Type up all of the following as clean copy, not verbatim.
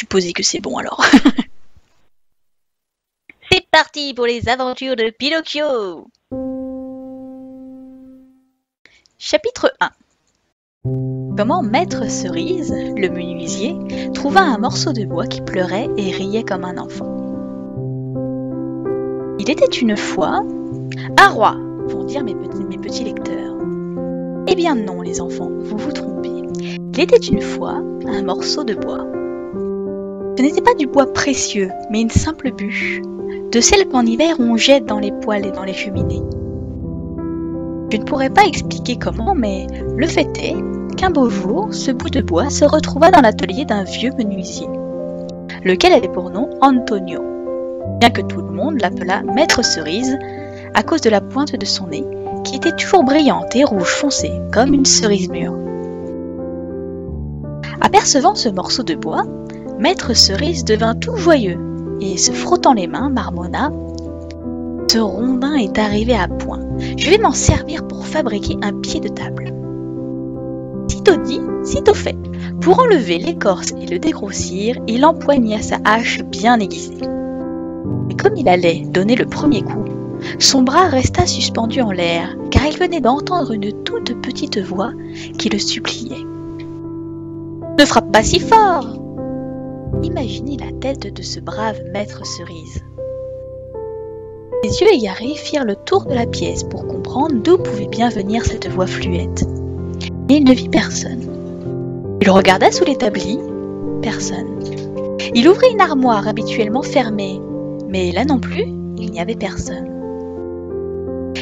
supposer que c'est bon alors. C'est parti pour les aventures de Pinocchio. Chapitre 1. Comment Maître Cerise, le menuisier, trouva un morceau de bois qui pleurait et riait comme un enfant. Il était une fois un roi, vont dire mes petits lecteurs. Eh bien non, les enfants, vous vous trompez. Il était une fois un morceau de bois. Ce n'était pas du bois précieux, mais une simple bûche, de celle qu'en hiver on jette dans les poêles et dans les cheminées. Je ne pourrais pas expliquer comment, mais le fait est qu'un beau jour, ce bout de bois se retrouva dans l'atelier d'un vieux menuisier, lequel avait pour nom Antonio, bien que tout le monde l'appelât Maître Cerise à cause de la pointe de son nez, qui était toujours brillante et rouge foncé, comme une cerise mûre. Apercevant ce morceau de bois, Maître Cerise devint tout joyeux, et se frottant les mains, marmonna « Ce rondin est arrivé à point. Je vais m'en servir pour fabriquer un pied de table. » Sitôt dit, sitôt fait. Pour enlever l'écorce et le dégrossir, il empoigna sa hache bien aiguisée. Mais comme il allait donner le premier coup, son bras resta suspendu en l'air, car il venait d'entendre une toute petite voix qui le suppliait. « Ne frappe pas si fort !» Imaginez la tête de ce brave Maître Cerise. Les yeux égarés firent le tour de la pièce pour comprendre d'où pouvait bien venir cette voix fluette. Mais il ne vit personne. Il regarda sous l'établi, personne. Il ouvrit une armoire habituellement fermée, mais là non plus, il n'y avait personne.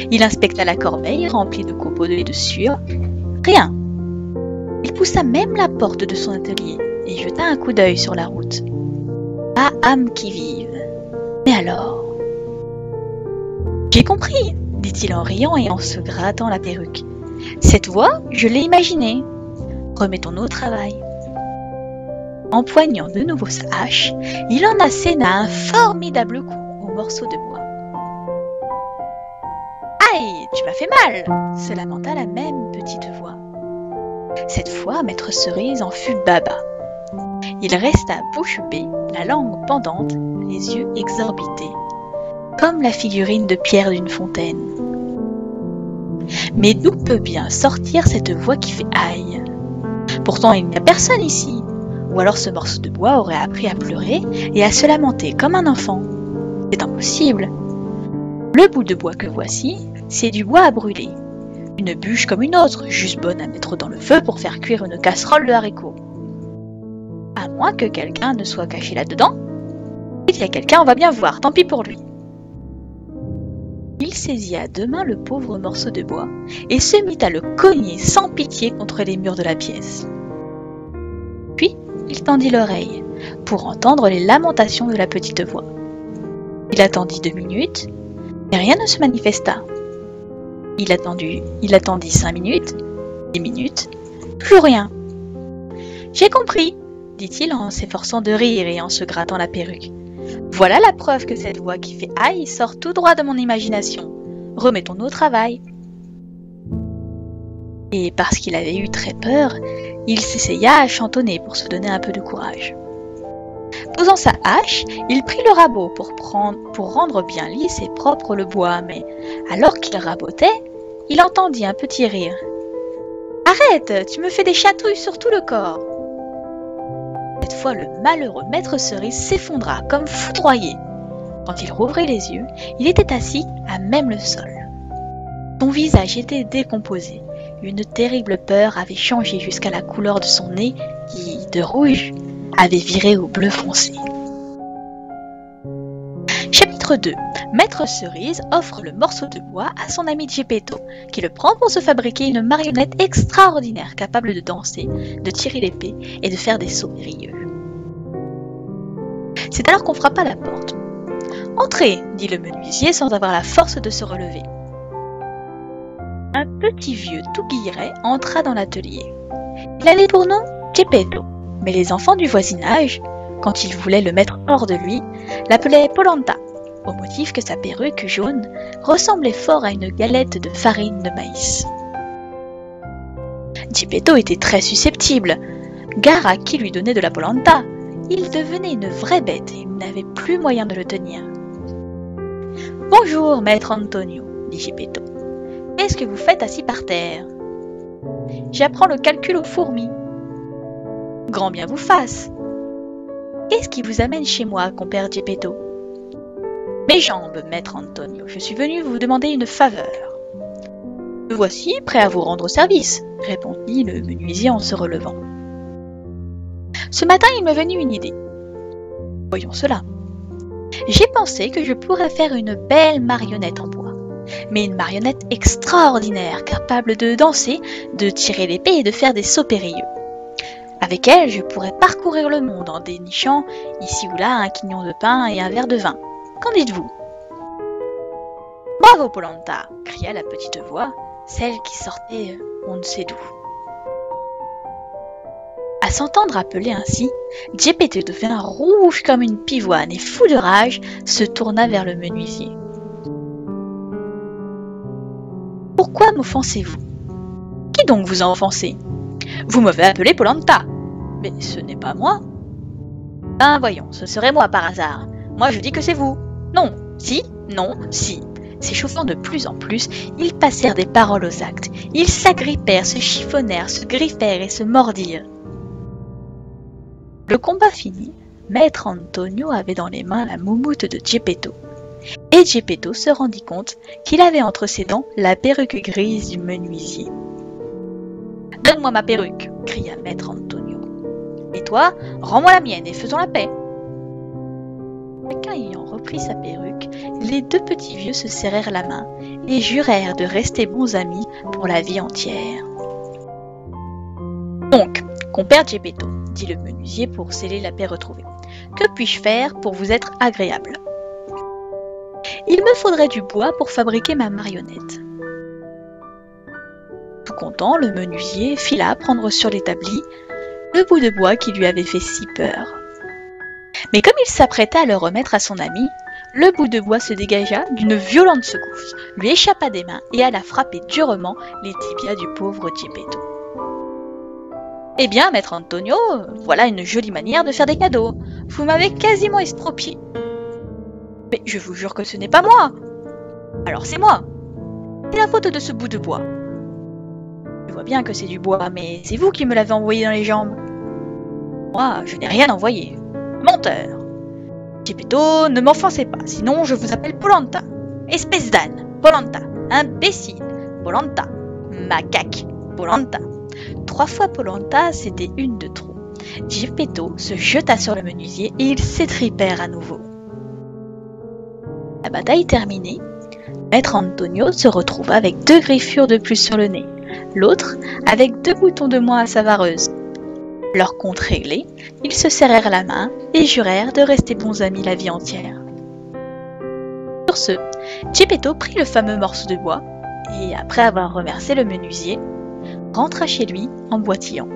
Il inspecta la corbeille remplie de copeaux de lait de sueur, rien. Il poussa même la porte de son atelier et jeta un coup d'œil sur la route. Pas âme qui vive. Mais alors ? J'ai compris, dit-il en riant et en se grattant la perruque. Cette voix, je l'ai imaginée. Remettons-nous au travail. Empoignant de nouveau sa hache, il en asséna un formidable coup au morceau de bois. Aïe, tu m'as fait mal, se lamenta la même petite voix. Cette fois, Maître Cerise en fut baba. Il resta bouche bée, la langue pendante, les yeux exorbités, comme la figurine de pierre d'une fontaine. Mais d'où peut bien sortir cette voix qui fait aïe ? Pourtant il n'y a personne ici. Ou alors ce morceau de bois aurait appris à pleurer et à se lamenter comme un enfant. C'est impossible. Le bout de bois que voici, c'est du bois à brûler. Une bûche comme une autre, juste bonne à mettre dans le feu pour faire cuire une casserole de haricots. À moins que quelqu'un ne soit caché là-dedans. Il y a quelqu'un, on va bien voir, tant pis pour lui. Il saisit à deux mains le pauvre morceau de bois et se mit à le cogner sans pitié contre les murs de la pièce. Puis, il tendit l'oreille pour entendre les lamentations de la petite voix. Il attendit 2 minutes, mais rien ne se manifesta. Il attendit 5 minutes, 10 minutes, plus rien. « J'ai compris !» dit-il en s'efforçant de rire et en se grattant la perruque. Voilà la preuve que cette voix qui fait aïe sort tout droit de mon imagination. Remettons-nous au travail. Et parce qu'il avait eu très peur, il s'essaya à chantonner pour se donner un peu de courage. Posant sa hache, il prit le rabot pour rendre bien lisse et propre le bois, mais alors qu'il rabotait, il entendit un petit rire. « Arrête, tu me fais des chatouilles sur tout le corps !» Cette fois, le malheureux Maître Cerise s'effondra comme foudroyé. Quand il rouvrit les yeux, il était assis à même le sol. Son visage était décomposé. Une terrible peur avait changé jusqu'à la couleur de son nez qui, de rouge, avait viré au bleu foncé. Chapitre 2. Maître Cerise offre le morceau de bois à son ami Geppetto, qui le prend pour se fabriquer une marionnette extraordinaire capable de danser, de tirer l'épée et de faire des sauts périlleux. C'est alors qu'on frappa à la porte. « Entrez !» dit le menuisier sans avoir la force de se relever. Un petit vieux tout guilleret entra dans l'atelier. Il avait pour nom Geppetto, mais les enfants du voisinage, quand ils voulaient le mettre hors de lui, l'appelaient Polenta, au motif que sa perruque jaune ressemblait fort à une galette de farine de maïs. Geppetto était très susceptible. Gare à qui lui donnait de la polenta. il devenait une vraie bête et il n'avait plus moyen de le tenir. « Bonjour, maître Antonio, dit Geppetto. Qu'est-ce que vous faites assis par terre? J'apprends le calcul aux fourmis. Grand bien vous fasse. Qu'est-ce qui vous amène chez moi, compère Geppetto? Mes jambes, maître Antonio, je suis venu vous demander une faveur. Me voici prêt à vous rendre service, répondit le menuisier en se relevant. Ce matin, il m'est venu une idée. Voyons cela. J'ai pensé que je pourrais faire une belle marionnette en bois, mais une marionnette extraordinaire, capable de danser, de tirer l'épée et de faire des sauts périlleux. Avec elle, je pourrais parcourir le monde en dénichant ici ou là un quignon de pain et un verre de vin. Qu'en dites-vous? Bravo, Polenta, cria la petite voix, celle qui sortait on ne sait d'où. À s'entendre appeler ainsi, Geppetto devint rouge comme une pivoine et fou de rage, se tourna vers le menuisier. « Pourquoi m'offensez-vous? Qui donc vous a offensé? Vous m'avez appelé Polenta, mais ce n'est pas moi. Ben voyons, ce serait moi par hasard. Moi je dis que c'est vous. Non, si, non, si. » S'échauffant de plus en plus, ils passèrent des paroles aux actes. Ils s'agrippèrent, se chiffonnèrent, se griffèrent et se mordirent. Le combat fini, maître Antonio avait dans les mains la moumoute de Geppetto. Et Geppetto se rendit compte qu'il avait entre ses dents la perruque grise du menuisier. « Donne-moi ma perruque !» cria maître Antonio. « Et toi, rends-moi la mienne et faisons la paix !» Chacun ayant repris sa perruque, les deux petits vieux se serrèrent la main et jurèrent de rester bons amis pour la vie entière. « Donc, compère Geppetto, dit le menuisier pour sceller la paix retrouvée, que puis-je faire pour vous être agréable? Il me faudrait du bois pour fabriquer ma marionnette. » Tout content, le menuisier fila prendre sur l'établi le bout de bois qui lui avait fait si peur. Mais comme il s'apprêtait à le remettre à son ami, le bout de bois se dégagea d'une violente secousse, lui échappa des mains et alla frapper durement les tibias du pauvre Geppetto. « Eh bien, maître Antonio, voilà une jolie manière de faire des cadeaux. Vous m'avez quasiment estropié. »« Mais je vous jure que ce n'est pas moi. »« Alors c'est moi. C'est la faute de ce bout de bois. »« Je vois bien que c'est du bois, mais c'est vous qui me l'avez envoyé dans les jambes. »« Moi, je n'ai rien envoyé. Menteur. Geppetto, ne m'offensez pas, sinon je vous appelle Polenta. Espèce d'âne, Polenta. Imbécile, Polenta. Macaque, Polenta. » 3 fois Polenta, c'était une de trop. Geppetto se jeta sur le menuisier et ils s'étripèrent à nouveau. La bataille terminée, maître Antonio se retrouva avec 2 griffures de plus sur le nez, l'autre avec 2 boutons de moins à sa vareuse. Leur compte réglé, ils se serrèrent la main et jurèrent de rester bons amis la vie entière. Sur ce, Geppetto prit le fameux morceau de bois et, après avoir remercié le menuisier, rentra chez lui en boitillant.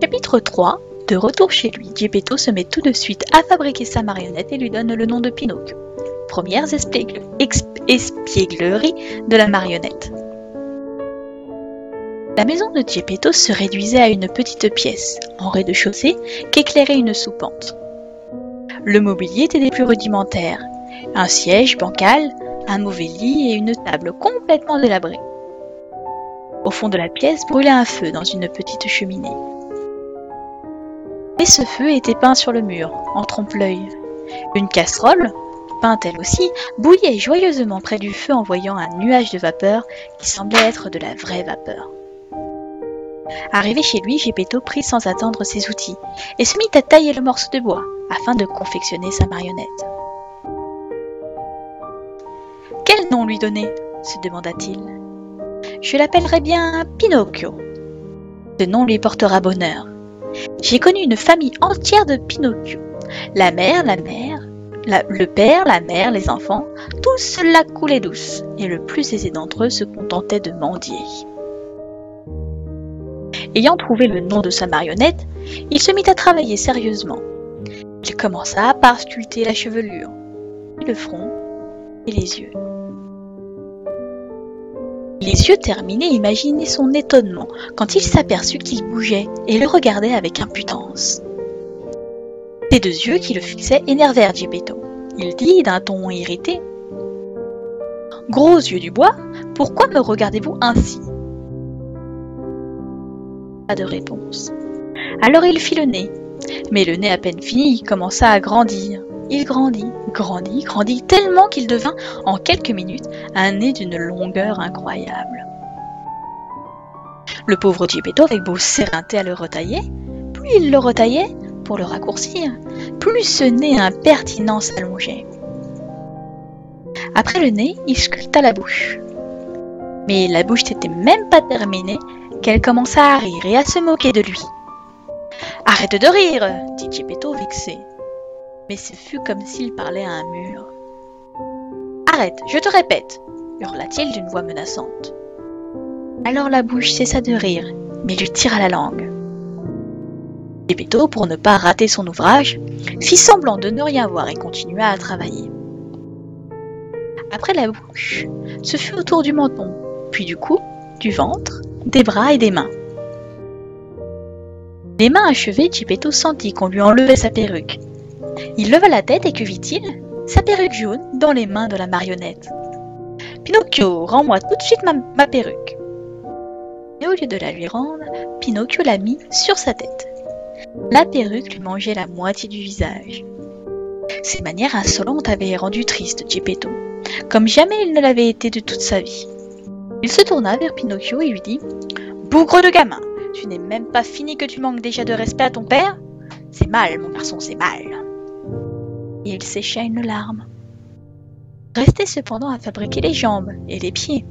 Chapitre 3. De retour chez lui, Geppetto se met tout de suite à fabriquer sa marionnette et lui donne le nom de Pinocchio. Premières espiègleries de la marionnette. La maison de Geppetto se réduisait à une petite pièce, en rez-de-chaussée, qu'éclairait une soupente. Le mobilier était des plus rudimentaires, un siège bancal, un mauvais lit et une table complètement délabrée. Au fond de la pièce brûlait un feu dans une petite cheminée. Et ce feu était peint sur le mur, en trompe-l'œil. Une casserole, peinte elle aussi, bouillait joyeusement près du feu envoyant un nuage de vapeur qui semblait être de la vraie vapeur. Arrivé chez lui, Geppetto prit sans attendre ses outils et se mit à tailler le morceau de bois afin de confectionner sa marionnette. « Quel nom lui donner ?» se demanda-t-il. « Je l'appellerai bien Pinocchio. Ce nom lui portera bonheur. J'ai connu une famille entière de Pinocchio. La mère, le père, la mère, les enfants, tous la coulaient douce, et le plus aisé d'entre eux se contentait de mendier. » Ayant trouvé le nom de sa marionnette, il se mit à travailler sérieusement. Il commença par sculpter la chevelure, le front et les yeux. Les yeux terminés, imaginez son étonnement quand il s'aperçut qu'il bougeait et le regardait avec impudence. Ses deux yeux qui le fixaient énervèrent Geppetto. Il dit d'un ton irrité: « Gros yeux du bois, pourquoi me regardez-vous ainsi ?» Pas de réponse. Alors il fit le nez. Mais le nez à peine fini commença à grandir. Il grandit tellement qu'il devint, en quelques minutes, un nez d'une longueur incroyable. Le pauvre Geppetto avait beau s'éreinter à le retailler, plus il le retaillait, pour le raccourcir, plus ce nez impertinent s'allongeait. Après le nez, il sculpta la bouche. Mais la bouche n'était même pas terminée qu'elle commença à rire et à se moquer de lui. « Arrête de rire !» dit Geppetto vexé. Mais ce fut comme s'il parlait à un mur. « Arrête, je te répète !» hurla-t-il d'une voix menaçante. Alors la bouche cessa de rire, mais lui tira la langue. Geppetto, pour ne pas rater son ouvrage, fit semblant de ne rien voir et continua à travailler. Après la bouche, ce fut au tour du menton, puis du cou, du ventre, des bras et des mains. Les mains achevées, Geppetto sentit qu'on lui enlevait sa perruque. Il leva la tête et que vit-il? Sa perruque jaune dans les mains de la marionnette. « Pinocchio, rends-moi tout de suite ma perruque !» Et au lieu de la lui rendre, Pinocchio la mit sur sa tête. La perruque lui mangeait la moitié du visage. Ces manières insolentes avaient rendu triste Geppetto, comme jamais il ne l'avait été de toute sa vie. Il se tourna vers Pinocchio et lui dit « Bougre de gamin, tu n'es même pas fini que tu manques déjà de respect à ton père? C'est mal, mon garçon, c'est mal. » Et il sécha une larme. Restait cependant à fabriquer les jambes et les pieds.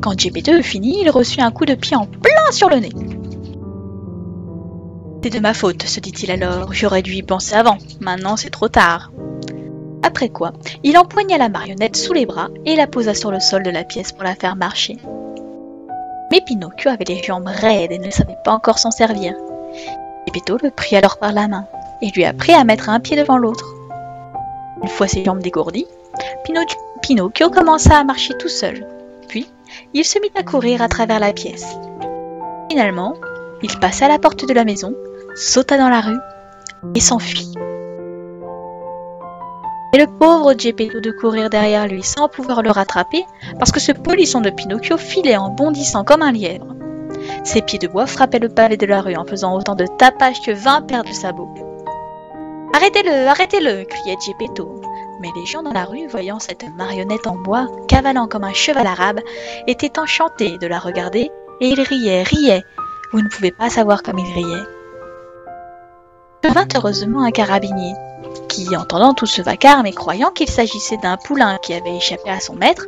Quand Geppetto eut fini, il reçut un coup de pied en plein sur le nez. « C'est de ma faute, se dit-il alors, j'aurais dû y penser avant, maintenant c'est trop tard. » Après quoi, il empoigna la marionnette sous les bras et la posa sur le sol de la pièce pour la faire marcher. Mais Pinocchio avait les jambes raides et ne savait pas encore s'en servir. Geppetto le prit alors par la main et lui apprit à mettre un pied devant l'autre. Une fois ses jambes dégourdies, Pinocchio commença à marcher tout seul. Puis, il se mit à courir à travers la pièce. Finalement, il passa à la porte de la maison, sauta dans la rue et s'enfuit. Et le pauvre Geppetto de courir derrière lui sans pouvoir le rattraper parce que ce polisson de Pinocchio filait en bondissant comme un lièvre. Ses pieds de bois frappaient le pavé de la rue en faisant autant de tapage que 20 paires de sabots. « Arrêtez-le, arrêtez-le » criait Geppetto. Mais les gens dans la rue, voyant cette marionnette en bois, cavalant comme un cheval arabe, étaient enchantés de la regarder et ils riaient. Vous ne pouvez pas savoir comme ils riaient. Vint heureusement un carabinier, qui, entendant tout ce vacarme et croyant qu'il s'agissait d'un poulain qui avait échappé à son maître,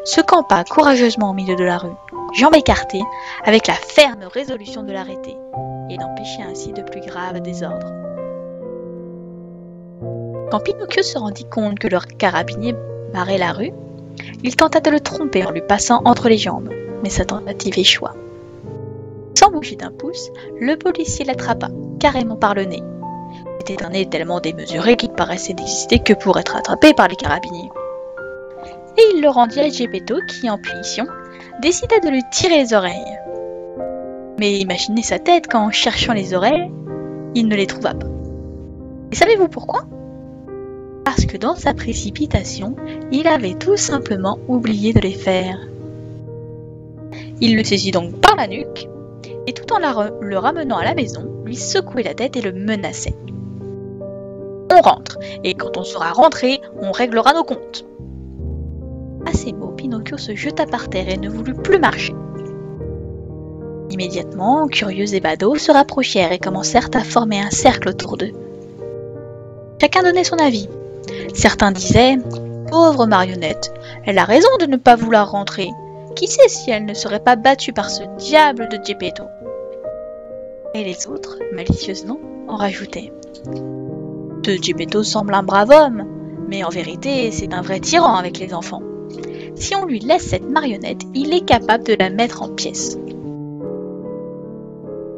se campa courageusement au milieu de la rue, jambes écartées, avec la ferme résolution de l'arrêter, et d'empêcher ainsi de plus graves désordres. Quand Pinocchio se rendit compte que le carabinier barrait la rue, il tenta de le tromper en lui passant entre les jambes, mais sa tentative échoua. Sans bouger d'un pouce, le policier l'attrapa, carrément par le nez. C'était un nez tellement démesuré qu'il paraissait n'exister que pour être attrapé par les carabiniers. Et il le rendit à Geppetto qui, en punition, décida de lui tirer les oreilles. Mais imaginez sa tête quand, en cherchant les oreilles, il ne les trouva pas. Et savez-vous pourquoi ? Parce que dans sa précipitation, il avait tout simplement oublié de les faire. Il le saisit donc par la nuque, et tout en le ramenant à la maison, lui secouait la tête et le menaçait. « On rentre, et quand on sera rentré, on réglera nos comptes. » À ces mots, Pinocchio se jeta par terre et ne voulut plus marcher. Immédiatement, curieux et badauds se rapprochèrent et commencèrent à former un cercle autour d'eux. Chacun donnait son avis. Certains disaient « Pauvre marionnette, elle a raison de ne pas vouloir rentrer. Qui sait si elle ne serait pas battue par ce diable de Geppetto ?» Et les autres, malicieusement, en rajoutaient. « Ce Geppetto semble un brave homme, mais en vérité, c'est un vrai tyran avec les enfants. Si on lui laisse cette marionnette, il est capable de la mettre en pièces. »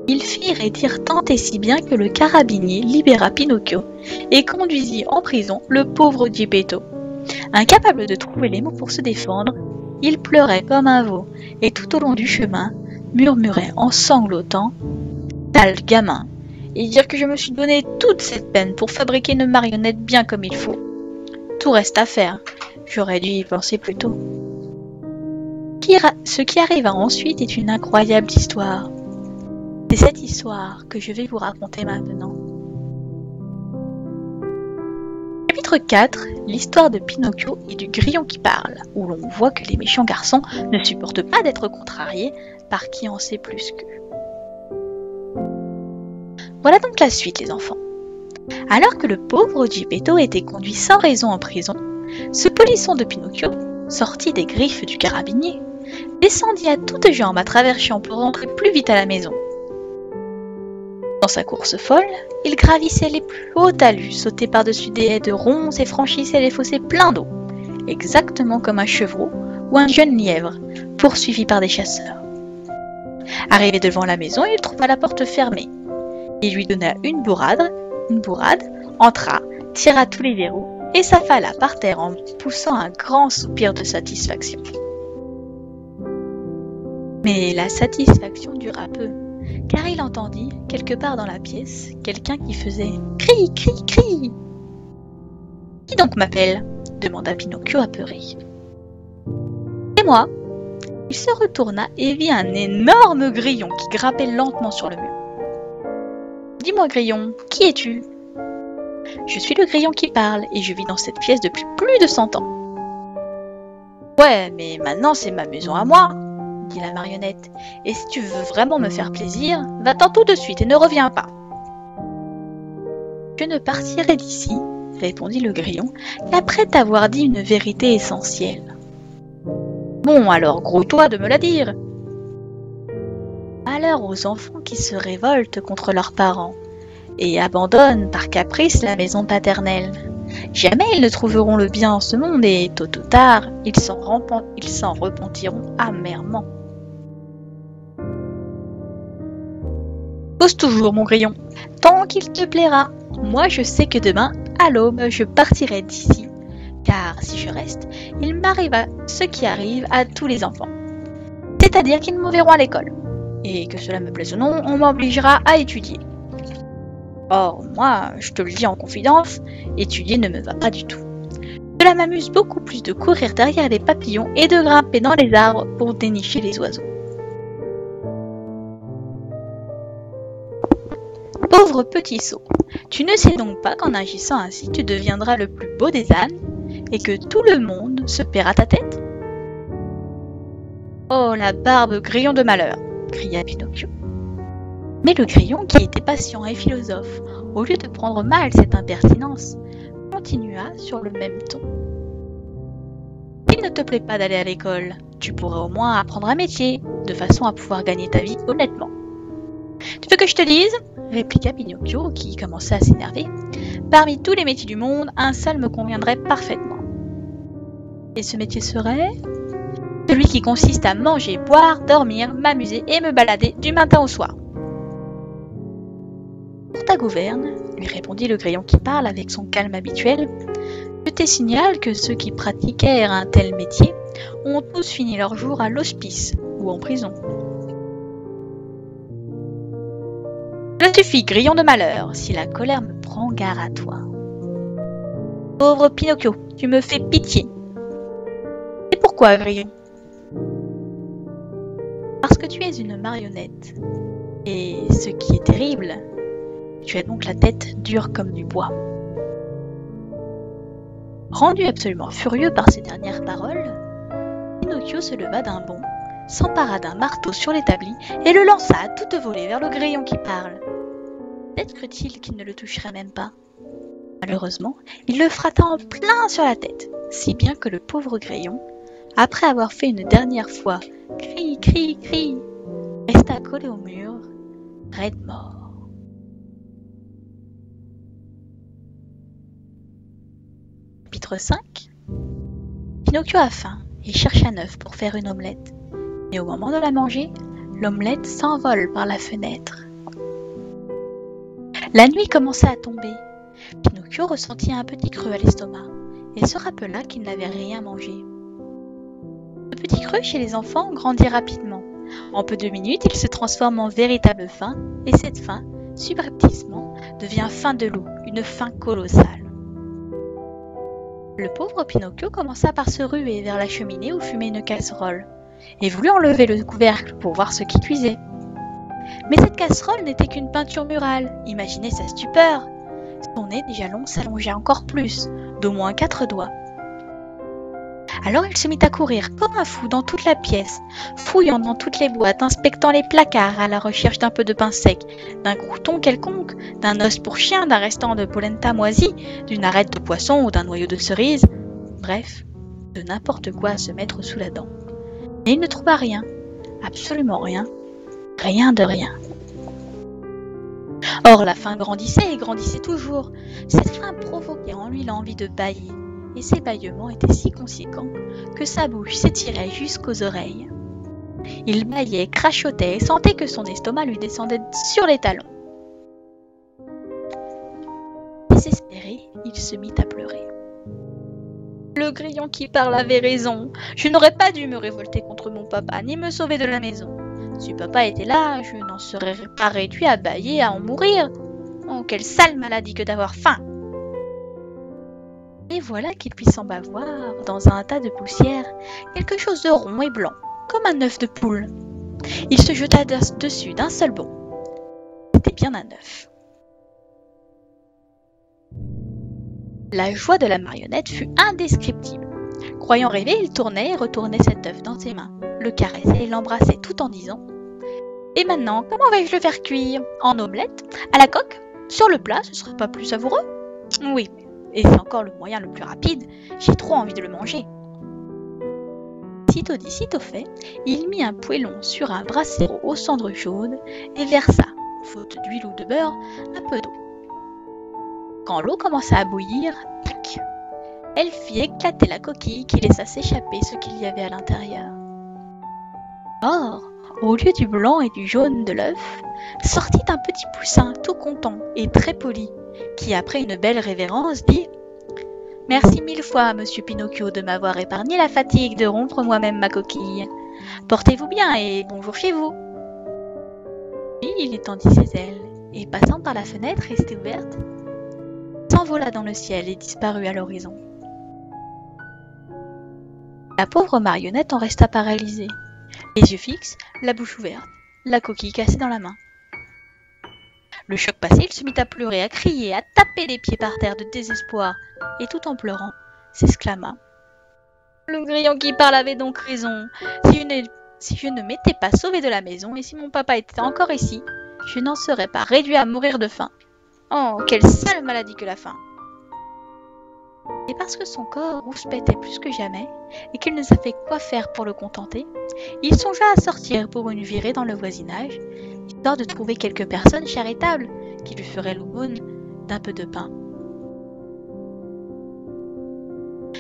Ils firent et dirent tant et si bien que le carabinier libéra Pinocchio et conduisit en prison le pauvre Geppetto. Incapable de trouver les mots pour se défendre, Il pleurait comme un veau, et tout au long du chemin, murmurait en sanglotant « Sale gamin !» et dire que je me suis donné toute cette peine pour fabriquer une marionnette bien comme il faut. Tout reste à faire, j'aurais dû y penser plus tôt. Ce qui arriva ensuite est une incroyable histoire. C'est cette histoire que je vais vous raconter maintenant. Chapitre 4, l'histoire de Pinocchio et du grillon qui parle, où l'on voit que les méchants garçons ne supportent pas d'être contrariés par qui en sait plus qu'eux. Voilà donc la suite, les enfants. Alors que le pauvre Geppetto était conduit sans raison en prison, ce polisson de Pinocchio, sorti des griffes du carabinier, descendit à toutes jambes à travers champs pour rentrer plus vite à la maison. Dans sa course folle, il gravissait les plus hauts talus, sautait par-dessus des haies de ronces et franchissait les fossés pleins d'eau, exactement comme un chevreau ou un jeune lièvre, poursuivi par des chasseurs. Arrivé devant la maison, il trouva la porte fermée. Il lui donna une bourrade, entra, tira tous les verrous et s'affala par terre en poussant un grand soupir de satisfaction. Mais la satisfaction dura peu, car il entendit, quelque part dans la pièce, quelqu'un qui faisait « Cri, cri, cri !»« Qui donc m'appelle » demanda Pinocchio apeuré. « C'est moi !» Il se retourna et vit un énorme grillon qui grimpait lentement sur le mur. « Dis-moi, grillon, qui es-tu ?»« Je suis le grillon qui parle et je vis dans cette pièce depuis plus de 100 ans. »« Ouais, mais maintenant c'est ma maison à moi !» dit la marionnette. « Et si tu veux vraiment me faire plaisir, va-t'en tout de suite et ne reviens pas. »« Je ne partirai d'ici, » répondit le grillon, « qu'après t'avoir dit une vérité essentielle. »« Bon, alors grouille-toi de me la dire. » Malheur aux enfants qui se révoltent contre leurs parents et abandonnent par caprice la maison paternelle. Jamais ils ne trouveront le bien en ce monde et, tôt ou tard, ils s'en repentiront amèrement. Pose toujours, mon grillon, tant qu'il te plaira. Moi, je sais que demain, à l'aube, je partirai d'ici, car si je reste, il m'arriva ce qui arrive à tous les enfants. C'est-à-dire qu'ils me verront à l'école, et que cela me plaise ou non, on m'obligera à étudier. Or, moi, je te le dis en confidence, étudier ne me va pas du tout. Cela m'amuse beaucoup plus de courir derrière les papillons et de grimper dans les arbres pour dénicher les oiseaux. Pauvre petit sot, tu ne sais donc pas qu'en agissant ainsi, tu deviendras le plus beau des ânes et que tout le monde se paiera ta tête? Oh, la barbe grillon de malheur, cria Pinocchio. Mais le grillon, qui était patient et philosophe, au lieu de prendre mal cette impertinence, continua sur le même ton. Il ne te plaît pas d'aller à l'école, tu pourrais au moins apprendre un métier, de façon à pouvoir gagner ta vie honnêtement. Tu veux que je te dise ? Répliqua Pinocchio, qui commençait à s'énerver. Parmi tous les métiers du monde, un seul me conviendrait parfaitement. Et ce métier serait ? Celui qui consiste à manger, boire, dormir, m'amuser et me balader du matin au soir. Pour ta gouverne, lui répondit le grillon qui parle avec son calme habituel, je te signale que ceux qui pratiquèrent un tel métier ont tous fini leur jour à l'hospice ou en prison. Cela suffit, grillon de malheur, si la colère me prend garde à toi. Pauvre Pinocchio, tu me fais pitié. Et pourquoi, grillon ? Parce que tu es une marionnette. Et ce qui est terrible, tu as donc la tête dure comme du bois. Rendu absolument furieux par ces dernières paroles, Pinocchio se leva d'un bond, s'empara d'un marteau sur l'établi et le lança à toute volée vers le grillon qui parle. Peut-être crut-il qu'il ne le toucherait même pas. Malheureusement, il le fratta en plein sur la tête, si bien que le pauvre grillon, après avoir fait une dernière fois « cri, cri, cri », resta collé au mur, raide mort. Chapitre 5. Pinocchio a faim et cherche un œuf pour faire une omelette. Mais au moment de la manger, l'omelette s'envole par la fenêtre. La nuit commença à tomber. Pinocchio ressentit un petit creux à l'estomac et se rappela qu'il n'avait rien mangé. Ce petit creux chez les enfants grandit rapidement. En peu de minutes, il se transforme en véritable faim, et cette faim, subrepticement, devient faim de loup, une faim colossale. Le pauvre Pinocchio commença par se ruer vers la cheminée où fumait une casserole, et voulut enlever le couvercle pour voir ce qui cuisait. Mais cette casserole n'était qu'une peinture murale, imaginez sa stupeur. Son nez déjà long s'allongea encore plus, d'au moins 4 doigts. Alors il se mit à courir comme un fou dans toute la pièce, fouillant dans toutes les boîtes, inspectant les placards à la recherche d'un peu de pain sec, d'un crouton quelconque, d'un os pour chien, d'un restant de polenta moisi, d'une arête de poisson ou d'un noyau de cerise, bref, de n'importe quoi à se mettre sous la dent. Mais il ne trouva rien, absolument rien, rien de rien. Or la faim grandissait et grandissait toujours. Cette faim provoquait en lui l'envie de bâiller, et ses bâillements étaient si conséquents que sa bouche s'étirait jusqu'aux oreilles. Il bâillait, crachotait et sentait que son estomac lui descendait sur les talons. Désespéré, il se mit à pleurer. Le grillon qui parle avait raison. Je n'aurais pas dû me révolter contre mon papa, ni me sauver de la maison. Si papa était là, je n'en serais pas réduit à bâiller, à en mourir. Oh, quelle sale maladie que d'avoir faim! Et voilà qu'il put s'en voir, dans un tas de poussière, quelque chose de rond et blanc, comme un œuf de poule. Il se jeta dessus d'un seul bond. C'était bien un œuf. La joie de la marionnette fut indescriptible. Croyant rêver, il tournait et retournait cet œuf dans ses mains, le caressait et l'embrassait tout en disant « Et maintenant, comment vais-je le faire cuire? En omelette? À la coque? Sur le plat, ce serait pas plus savoureux? Oui, et c'est encore le moyen le plus rapide, j'ai trop envie de le manger. » Sitôt dit, sitôt fait, il mit un poêlon sur un brasero aux cendres chaudes et versa, faute d'huile ou de beurre, un peu d'eau. Quand l'eau commença à bouillir, tac, elle fit éclater la coquille qui laissa s'échapper ce qu'il y avait à l'intérieur. Or, au lieu du blanc et du jaune de l'œuf, sortit un petit poussin tout content et très poli, qui après une belle révérence dit « Merci 1000 fois, monsieur Pinocchio, de m'avoir épargné la fatigue de rompre moi-même ma coquille. Portez-vous bien et bonjour chez vous. » Puis il étendit ses ailes et passant par la fenêtre restée ouverte, s'envola dans le ciel et disparut à l'horizon. La pauvre marionnette en resta paralysée, les yeux fixes, la bouche ouverte, la coquille cassée dans la main. Le choc passé, il se mit à pleurer, à crier, à taper les pieds par terre de désespoir, et tout en pleurant, s'exclama « Le grillon qui parle avait donc raison. Si je ne m'étais pas sauvé de la maison, et si mon papa était encore ici, je n'en serais pas réduit à mourir de faim. Oh, quelle sale maladie que la faim !» Et parce que son corps rouspétait plus que jamais, et qu'il ne savait quoi faire pour le contenter, il songea à sortir pour une virée dans le voisinage, histoire de trouver quelques personnes charitables qui lui feraient l'aumône d'un peu de pain.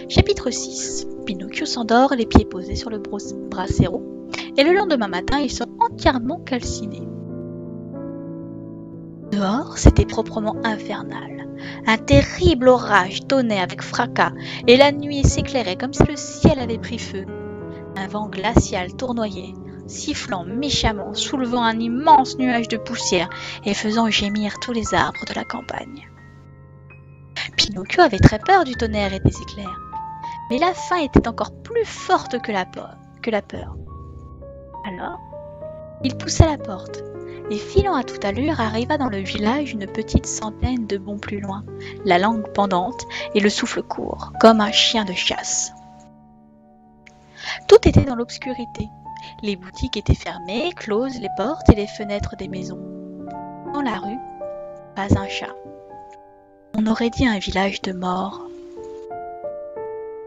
Chapitre 6. Pinocchio s'endort, les pieds posés sur le brasero, et le lendemain matin, ils sont entièrement calcinés. Dehors, c'était proprement infernal. Un terrible orage tonnait avec fracas, et la nuit s'éclairait comme si le ciel avait pris feu. Un vent glacial tournoyait, sifflant méchamment, soulevant un immense nuage de poussière et faisant gémir tous les arbres de la campagne. Pinocchio avait très peur du tonnerre et des éclairs, mais la faim était encore plus forte que la peur. Alors, il poussa la porte, et filant à toute allure, arriva dans le village une petite centaine de bonds plus loin, la langue pendante et le souffle court, comme un chien de chasse. Tout était dans l'obscurité. Les boutiques étaient fermées, closes les portes et les fenêtres des maisons. Dans la rue, pas un chat. On aurait dit un village de morts.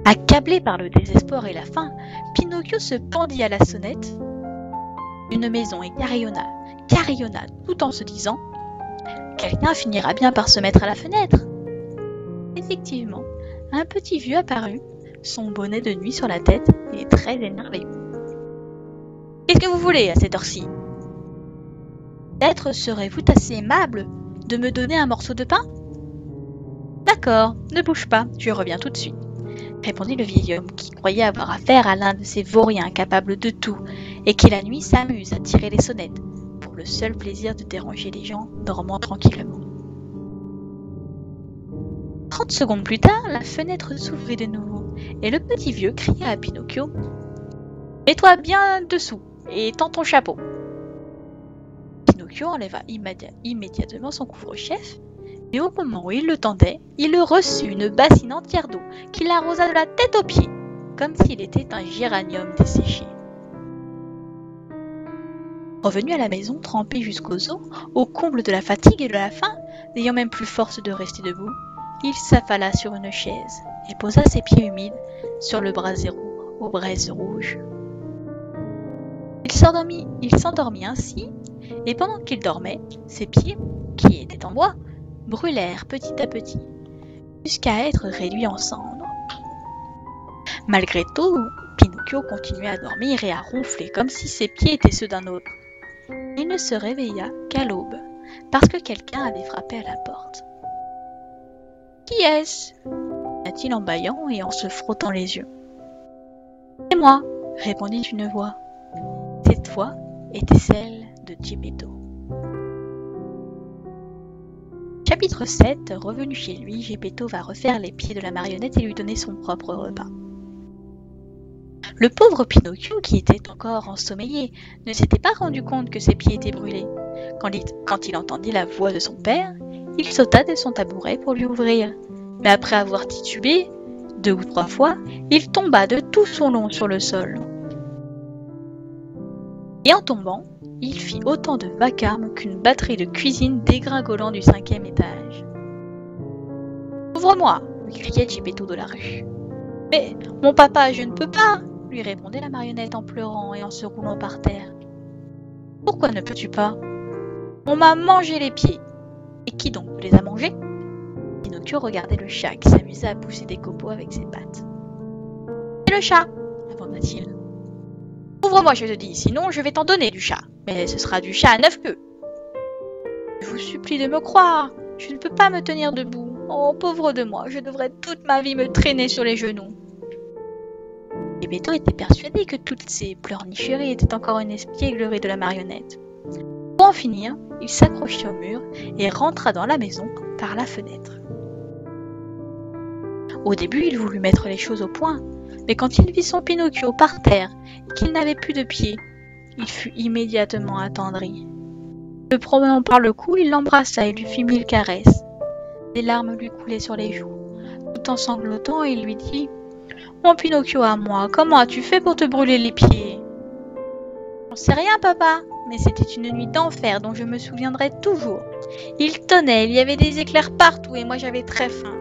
Accablé par le désespoir et la faim, Pinocchio se pendit à la sonnette d'une maison et carillonna tout en se disant « Quelqu'un finira bien par se mettre à la fenêtre !» Effectivement, un petit vieux apparut, son bonnet de nuit sur la tête et très énervé. « Qu'est-ce que vous voulez à cette heure-ci ? Peut-être serez-vous assez aimable de me donner un morceau de pain ? D'accord, ne bouge pas, je reviens tout de suite. » répondit le vieil homme qui croyait avoir affaire à l'un de ces vauriens capables de tout et qui la nuit s'amuse à tirer les sonnettes pour le seul plaisir de déranger les gens dormant tranquillement. 30 secondes plus tard, la fenêtre s'ouvrit de nouveau et le petit vieux cria à Pinocchio « Mets-toi bien dessous et tends ton chapeau !» Pinocchio enleva immédiatement son couvre-chef, mais au moment où il le tendait, il reçut une bassine entière d'eau qui l'arrosa de la tête aux pieds, comme s'il était un géranium desséché. Revenu à la maison, trempé jusqu'aux os, au comble de la fatigue et de la faim, n'ayant même plus force de rester debout, il s'affala sur une chaise et posa ses pieds humides sur le brasero aux braises rouges. Il s'endormit ainsi, et pendant qu'il dormait, ses pieds, qui étaient en bois, brûlèrent petit à petit, jusqu'à être réduits en cendres. Malgré tout, Pinocchio continuait à dormir et à ronfler comme si ses pieds étaient ceux d'un autre. Il ne se réveilla qu'à l'aube, parce que quelqu'un avait frappé à la porte. « Qui est-ce » dit-il en bâillant et en se frottant les yeux. « C'est moi » répondit une voix. Cette voix était celle de Geppetto. Chapitre 7. Revenu chez lui, Geppetto va refaire les pieds de la marionnette et lui donner son propre repas. Le pauvre Pinocchio, qui était encore ensommeillé, ne s'était pas rendu compte que ses pieds étaient brûlés. Quand il entendit la voix de son père, il sauta de son tabouret pour lui ouvrir. Mais après avoir titubé 2 ou 3 fois, il tomba de tout son long sur le sol. Et en tombant, il fit autant de vacarme qu'une batterie de cuisine dégringolant du 5e étage. « Ouvre-moi » lui criait Geppetto de la rue. « Mais, mon papa, je ne peux pas » lui répondait la marionnette en pleurant et en se roulant par terre. « Pourquoi ne peux-tu pas ? On m'a mangé les pieds. Et qui donc les a mangés ?» Pinocchio regardait le chat qui s'amusait à pousser des copeaux avec ses pattes. « C'est le chat » répondit-il. « Ouvre-moi, je te dis, sinon je vais t'en donner du chat. Mais ce sera du chat à 9 queues. »« Je vous supplie de me croire, je ne peux pas me tenir debout. Oh, pauvre de moi, je devrais toute ma vie me traîner sur les genoux. » Geppetto était persuadé que toutes ces pleurnicheries étaient encore une espièglerie de la marionnette. Pour en finir, il s'accrocha au mur et rentra dans la maison par la fenêtre. Au début, il voulut mettre les choses au point, mais quand il vit son Pinocchio par terre et qu'il n'avait plus de pieds, il fut immédiatement attendri. Le prenant par le cou, il l'embrassa et lui fit 1000 caresses. Des larmes lui coulaient sur les joues. Tout en sanglotant, il lui dit « Mon Pinocchio à moi, comment as-tu fait pour te brûler les pieds ?»« J'en sais rien, papa, mais c'était une nuit d'enfer dont je me souviendrai toujours. Il tonnait, il y avait des éclairs partout et moi j'avais très faim.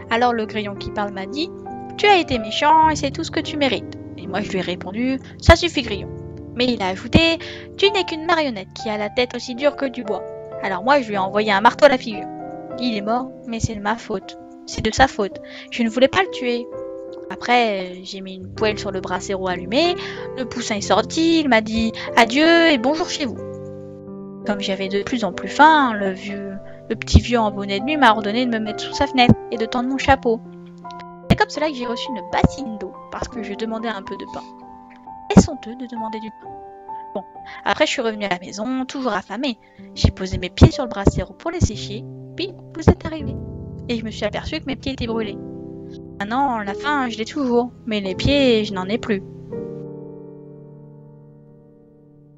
Alors le grillon qui parle m'a dit « Tu as été méchant et c'est tout ce que tu mérites. » Et moi je lui ai répondu « Ça suffit, grillon. » Mais il a ajouté « Tu n'es qu'une marionnette qui a la tête aussi dure que du bois. » Alors moi je lui ai envoyé un marteau à la figure. Il est mort, mais c'est de ma faute. C'est de sa faute. Je ne voulais pas le tuer. Après, j'ai mis une poêle sur le brasero allumé, le poussin est sorti, il m'a dit « Adieu et bonjour chez vous. » Comme j'avais de plus en plus faim, le petit vieux en bonnet de nuit m'a ordonné de me mettre sous sa fenêtre et de tendre mon chapeau. C'est comme cela que j'ai reçu une bassine d'eau, parce que je demandais un peu de pain. Est-ce honteux de demander du pain? Bon, après je suis revenue à la maison, toujours affamée. J'ai posé mes pieds sur le brasero pour les sécher, puis vous êtes arrivé. Et je me suis aperçue que mes pieds étaient brûlés. Maintenant, la faim, je l'ai toujours, mais les pieds, je n'en ai plus.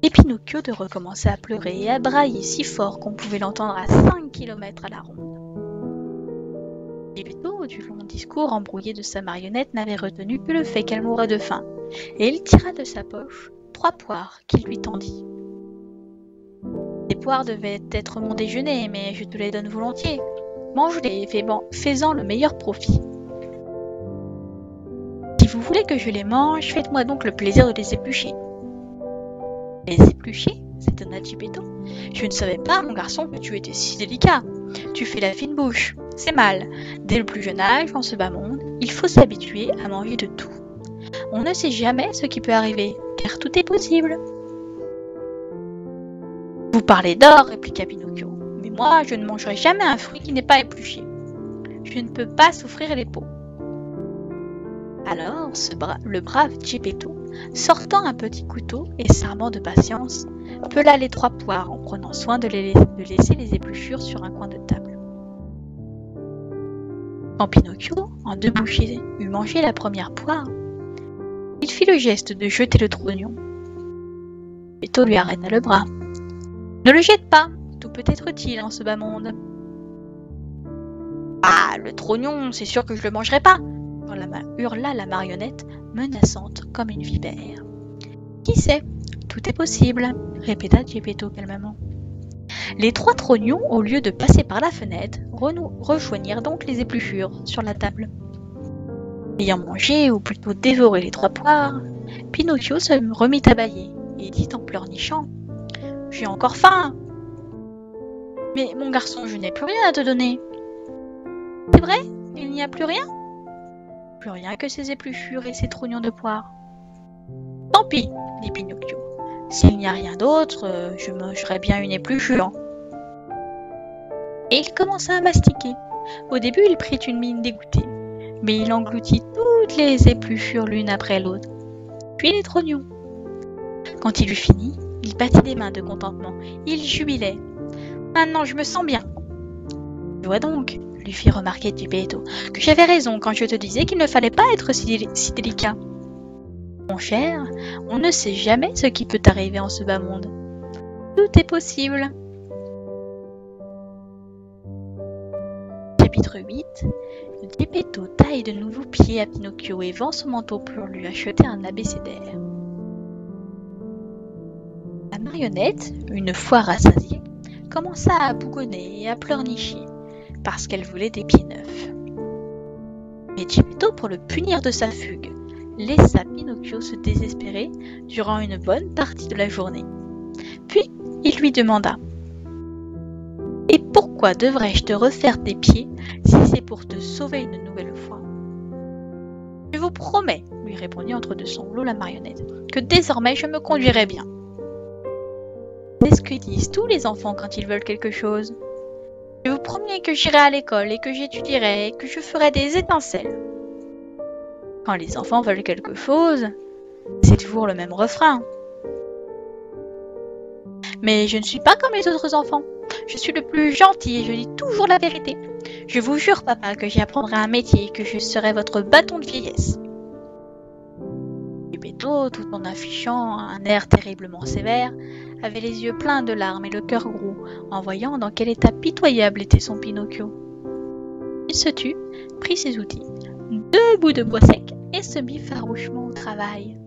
Et Pinocchio de recommencer à pleurer et à brailler si fort qu'on pouvait l'entendre à 5 km à la ronde. Geppetto, du long discours embrouillé de sa marionnette, n'avait retenu que le fait qu'elle mourait de faim, et il tira de sa poche 3 poires qu'il lui tendit. Ces poires devaient être mon déjeuner, mais je te les donne volontiers. Mange-les et fais-en le meilleur profit. Si vous voulez que je les mange, faites-moi donc le plaisir de les éplucher. Les éplucher? S'étonna Geppetto. Je ne savais pas, mon garçon, que tu étais si délicat. Tu fais la fine bouche. C'est mal. Dès le plus jeune âge, en ce bas monde, il faut s'habituer à manger de tout. On ne sait jamais ce qui peut arriver, car tout est possible. Vous parlez d'or, répliqua Pinocchio, mais moi, je ne mangerai jamais un fruit qui n'est pas épluché. Je ne peux pas souffrir les peaux. Alors, le brave Geppetto, sortant un petit couteau et s'armant de patience, pela les 3 poires en prenant soin de laisser les épluchures sur un coin de table. Quand Pinocchio, en 2 bouchées, eut mangé la première poire, il fit le geste de jeter le trognon. Geppetto lui arrêta le bras. « Ne le jette pas, tout peut être utile en ce bas monde. »« Ah, le trognon, c'est sûr que je le mangerai pas !» hurla la marionnette, menaçante comme une vipère. « Qui sait, tout est possible, » répéta Geppetto calmement. Les 3 trognons, au lieu de passer par la fenêtre, rejoignirent donc les épluchures sur la table. Ayant mangé, ou plutôt dévoré les 3 poires, Pinocchio se remit à bâiller et dit en pleurnichant : « J'ai encore faim !»« Mais mon garçon, je n'ai plus rien à te donner. »« C'est vrai ? Il n'y a plus rien ? » ?»« Plus rien que ces épluchures et ces trognons de poire. »« Tant pis, » dit Pinocchio. « S'il n'y a rien d'autre, je mangerai bien une épluchure. » Et il commença à mastiquer. Au début, il prit une mine dégoûtée, mais il engloutit toutes les épluchures l'une après l'autre, puis les trognons. Quand il eut fini, il battit des mains de contentement. Il jubilait. « Maintenant, je me sens bien. »« Tu vois donc, » lui fit remarquer Geppetto, « que j'avais raison quand je te disais qu'il ne fallait pas être si délicat. Mon cher, on ne sait jamais ce qui peut arriver en ce bas monde. Tout est possible. » Chapitre 8. Geppetto taille de nouveaux pieds à Pinocchio et vend son manteau pour lui acheter un abécédaire. La marionnette, une fois rassasiée, commença à bougonner et à pleurnicher parce qu'elle voulait des pieds neufs. Mais Geppetto, pour le punir de sa fugue, laissa Pinocchio se désespérer durant une bonne partie de la journée. Puis il lui demanda : « Et pourquoi devrais-je te refaire tes pieds si c'est pour te sauver une nouvelle fois ? » « Je vous promets, » lui répondit entre 2 sanglots la marionnette, « que désormais je me conduirai bien. » C'est ce que disent tous les enfants quand ils veulent quelque chose. Je vous promets que j'irai à l'école et que j'étudierai et que je ferai des étincelles. Quand les enfants veulent quelque chose, c'est toujours le même refrain. Mais je ne suis pas comme les autres enfants. Je suis le plus gentil et je dis toujours la vérité. Je vous jure, papa, que j'y apprendrai un métier et que je serai votre bâton de vieillesse. Geppetto, tout en affichant un air terriblement sévère, avait les yeux pleins de larmes et le cœur gros, en voyant dans quel état pitoyable était son Pinocchio. Il se tut, prit ses outils, 2 bouts de bois sec, et se mit farouchement au travail.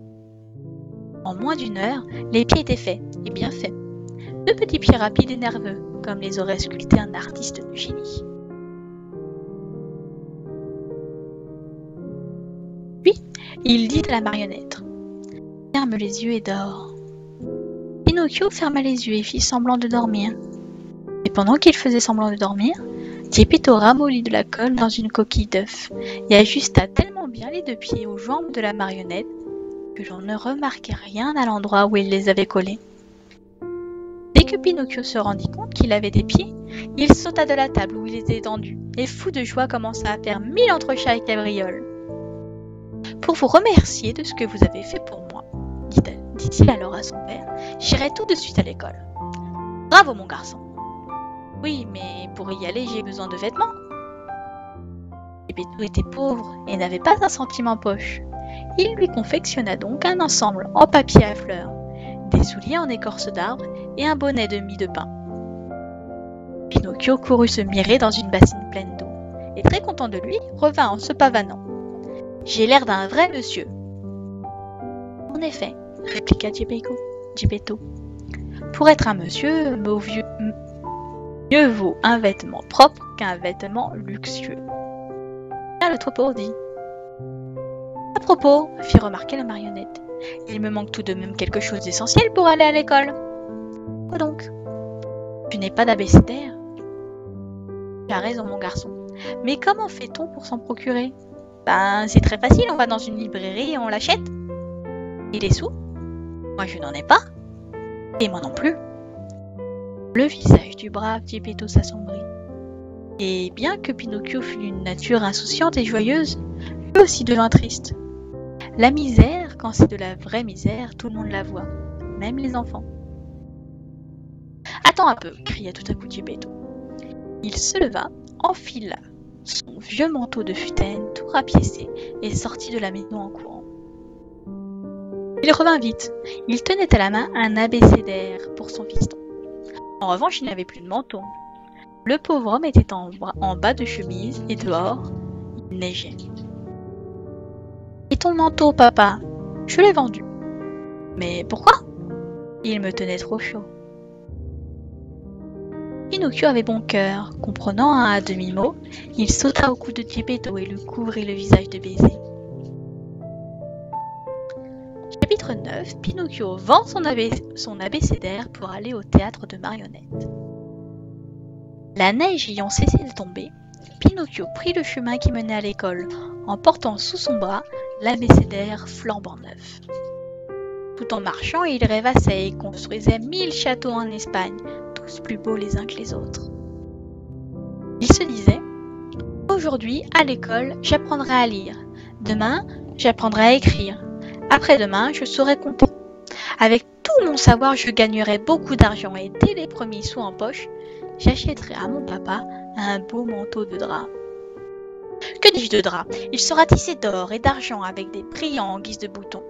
En moins d'1 heure, les pieds étaient faits, et bien faits. 2 petits pieds rapides et nerveux, comme les aurait sculptés un artiste de génie. Puis, il dit à la marionnette : « Ferme les yeux et dors. » Pinocchio ferma les yeux et fit semblant de dormir. Et pendant qu'il faisait semblant de dormir, Geppetto ramollit de la colle dans une coquille d'œuf et ajusta tellement bien les 2 pieds aux jambes de la marionnette que l'on ne remarquait rien à l'endroit où il les avait collés. Dès que Pinocchio se rendit compte qu'il avait des pieds, il sauta de la table où il était étendu et fou de joie commença à faire 1000 entrechats et cabrioles. « Pour vous remercier de ce que vous avez fait pour moi, dit-il alors à son père, j'irai tout de suite à l'école. »« Bravo mon garçon !»« Oui, mais pour y aller, j'ai besoin de vêtements. » Geppetto était pauvre et n'avait pas un centime en poche. Il lui confectionna donc un ensemble en papier à fleurs, des souliers en écorce d'arbre et un bonnet de mie de pain. Pinocchio courut se mirer dans une bassine pleine d'eau et, très content de lui, revint en se pavanant. « J'ai l'air d'un vrai monsieur. »« En effet, » répliqua Geppetto. « Pour être un monsieur, mieux vaut un vêtement propre qu'un vêtement luxueux. » Bien le topo dit. « À propos, » fit remarquer la marionnette, « il me manque tout de même quelque chose d'essentiel pour aller à l'école. »« Quoi donc ? » ?»« Tu n'es pas d'abécédaire. »« Tu as raison, mon garçon. Mais comment fait-on pour s'en procurer ? » Ben, c'est très facile, on va dans une librairie et on l'achète. Et les sous ? Moi, je n'en ai pas. Et moi non plus. Le visage du brave Geppetto s'assombrit. Et bien que Pinocchio fût d'une nature insouciante et joyeuse, lui aussi devint triste. La misère, quand c'est de la vraie misère, tout le monde la voit, même les enfants. Attends un peu, cria tout à coup Geppetto. Il se leva, enfila son vieux manteau de futaine tout rapiécé et sortit de la maison en courant. Il revint vite. Il tenait à la main un abécédaire pour son fiston. En revanche, il n'avait plus de manteau. Le pauvre homme était en bas de chemise et dehors, il neigeait. « Et ton manteau, papa ? Je l'ai vendu. »« Mais pourquoi ? » ?»« Il me tenait trop chaud. » Pinocchio avait bon cœur. Comprenant à demi-mot, il sauta au cou de Geppetto et lui couvrit le visage de baisers. Chapitre 9. Pinocchio vend son abécédaire pour aller au théâtre de marionnettes. La neige ayant cessé de tomber, Pinocchio prit le chemin qui menait à l'école en portant sous son bras l'abécédaire flambant neuf. Tout en marchant, il rêvassait et construisait 1000 châteaux en Espagne, tous plus beaux les uns que les autres. Il se disait : aujourd'hui, à l'école, j'apprendrai à lire. Demain, j'apprendrai à écrire. Après-demain, je saurai compter. Avec tout mon savoir, je gagnerai beaucoup d'argent et dès les premiers sous en poche, j'achèterai à mon papa un beau manteau de drap. Que dis-je de drap ? Il sera tissé d'or et d'argent avec des brillants en guise de boutons.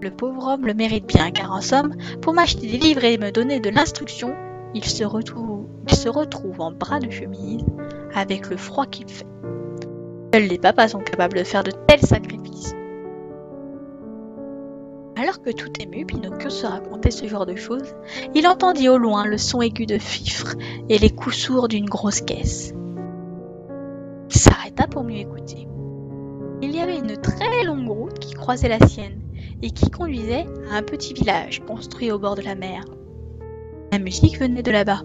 Le pauvre homme le mérite bien, car en somme, pour m'acheter des livres et me donner de l'instruction, il se retrouve en bras de chemise avec le froid qu'il fait. Seuls les papas sont capables de faire de tels sacrifices. Alors que tout ému, Pinocchio se racontait ce genre de choses, il entendit au loin le son aigu de fifre et les coups sourds d'une grosse caisse. Il s'arrêta pour mieux écouter. Il y avait une très longue route qui croisait la sienne et qui conduisait à un petit village construit au bord de la mer. La musique venait de là-bas.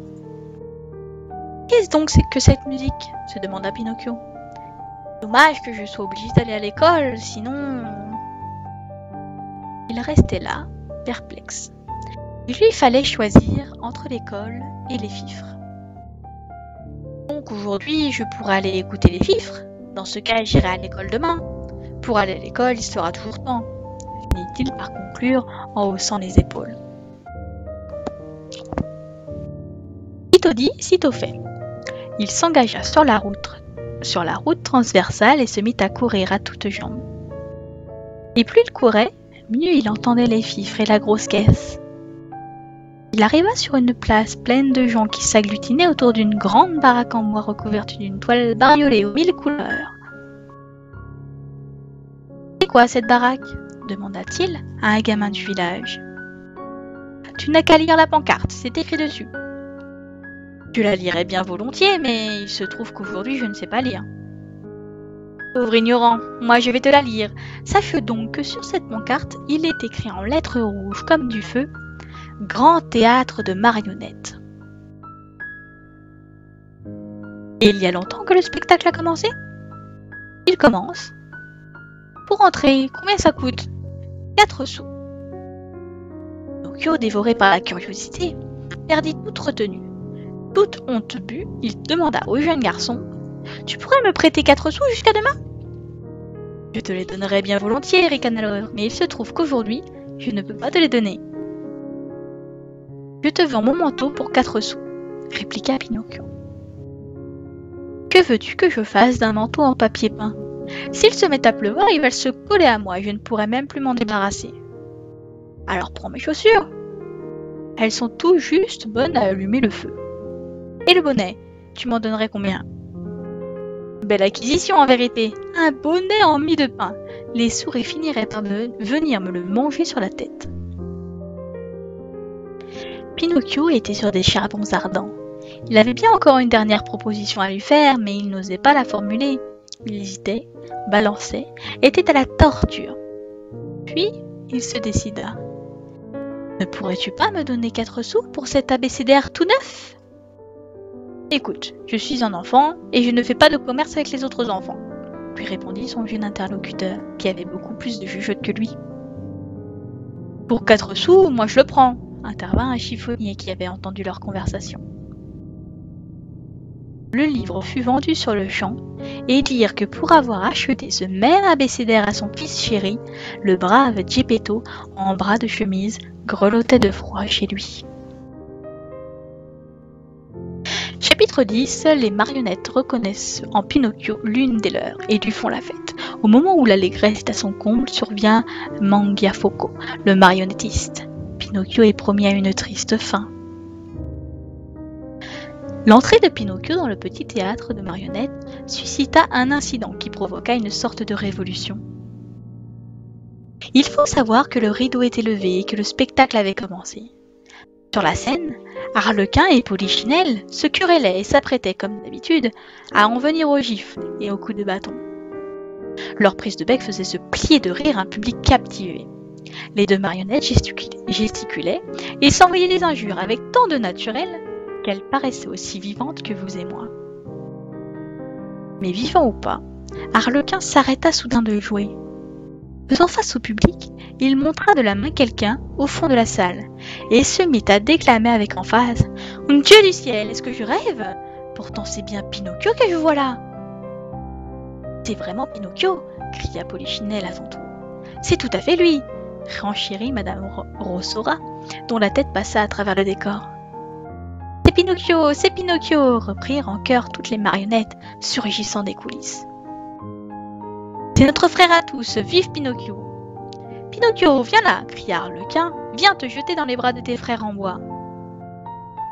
« Qu'est-ce donc que cette musique ?» se demanda Pinocchio. « Dommage que je sois obligé d'aller à l'école, sinon... » Il restait là, perplexe. Il lui fallait choisir entre l'école et les fifres. Donc aujourd'hui, je pourrais aller écouter les fifres. Dans ce cas, j'irai à l'école demain. Pour aller à l'école, il sera toujours temps, finit-il par conclure en haussant les épaules. Sitôt dit, sitôt fait. Il s'engagea sur la route transversale et se mit à courir à toutes jambes. Et plus il courait, mieux il entendait les fifres et la grosse caisse. Il arriva sur une place pleine de gens qui s'agglutinaient autour d'une grande baraque en bois recouverte d'une toile bariolée aux 1000 couleurs. « C'est quoi cette baraque ?» demanda-t-il à un gamin du village. « Tu n'as qu'à lire la pancarte, c'est écrit dessus. »« Je la lirais bien volontiers, mais il se trouve qu'aujourd'hui je ne sais pas lire. » « Pauvre ignorant, moi je vais te la lire. Sache donc que sur cette pancarte, il est écrit en lettres rouges comme du feu « Grand théâtre de marionnettes ». Et il y a longtemps que le spectacle a commencé ? Il commence. Pour entrer, combien ça coûte ? 4 sous. Pinocchio, dévoré par la curiosité, perdit toute retenue. Toute honte bue, il demanda au jeune garçon : « Tu pourrais me prêter 4 sous jusqu'à demain ? » « Je te les donnerais bien volontiers, ricana l'autre, mais il se trouve qu'aujourd'hui, je ne peux pas te les donner. »« Je te vends mon manteau pour 4 sous, » répliqua Pinocchio. « Que veux-tu que je fasse d'un manteau en papier peint ? S'il se met à pleuvoir, il va se coller à moi et je ne pourrai même plus m'en débarrasser. Alors prends mes chaussures. Elles sont tout juste bonnes à allumer le feu. Et le bonnet, tu m'en donnerais combien ? Belle acquisition en vérité, un bonnet en mie de pain. Les souris finiraient par venir me le manger sur la tête. » Pinocchio était sur des charbons ardents. Il avait bien encore une dernière proposition à lui faire, mais il n'osait pas la formuler. Il hésitait, balançait, était à la torture. Puis, il se décida. « Ne pourrais-tu pas me donner 4 sous pour cet abécédaire tout neuf ? Écoute, je suis un enfant et je ne fais pas de commerce avec les autres enfants, » lui répondit son jeune interlocuteur, qui avait beaucoup plus de jugeote que lui. « Pour 4 sous, moi je le prends », intervint un chiffonnier qui avait entendu leur conversation. Le livre fut vendu sur le champ, et dire que pour avoir acheté ce même abécédaire à son fils chéri, le brave Geppetto, en bras de chemise, grelottait de froid chez lui. Chapitre 10. Les marionnettes reconnaissent en Pinocchio l'une des leurs et lui font la fête. Au moment où l'allégresse est à son comble, survient Mangiafoco, le marionnettiste. Pinocchio est promis à une triste fin. L'entrée de Pinocchio dans le petit théâtre de marionnettes suscita un incident qui provoqua une sorte de révolution. Il faut savoir que le rideau était levé et que le spectacle avait commencé. Sur la scène, Arlequin et Polichinelle se querellaient et s'apprêtaient, comme d'habitude, à en venir aux gifles et aux coups de bâton. Leur prise de bec faisait se plier de rire un public captivé. Les deux marionnettes gesticulaient et s'envoyaient des injures avec tant de naturel qu'elles paraissaient aussi vivantes que vous et moi. Mais vivant ou pas, Arlequin s'arrêta soudain de jouer. Faisant face au public, il montra de la main quelqu'un au fond de la salle et se mit à déclamer avec emphase « Dieu du ciel, est-ce que je rêve? Pourtant c'est bien Pinocchio que je vois là !»« C'est vraiment Pinocchio !» cria Polichinelle à son tour. « C'est tout à fait lui !» renchérit Madame Rossora, dont la tête passa à travers le décor. « C'est Pinocchio !» reprirent en chœur toutes les marionnettes surgissant des coulisses. « C'est notre frère à tous, vive Pinocchio !»« Pinocchio, viens là !» cria Arlequin, « viens te jeter dans les bras de tes frères en bois !»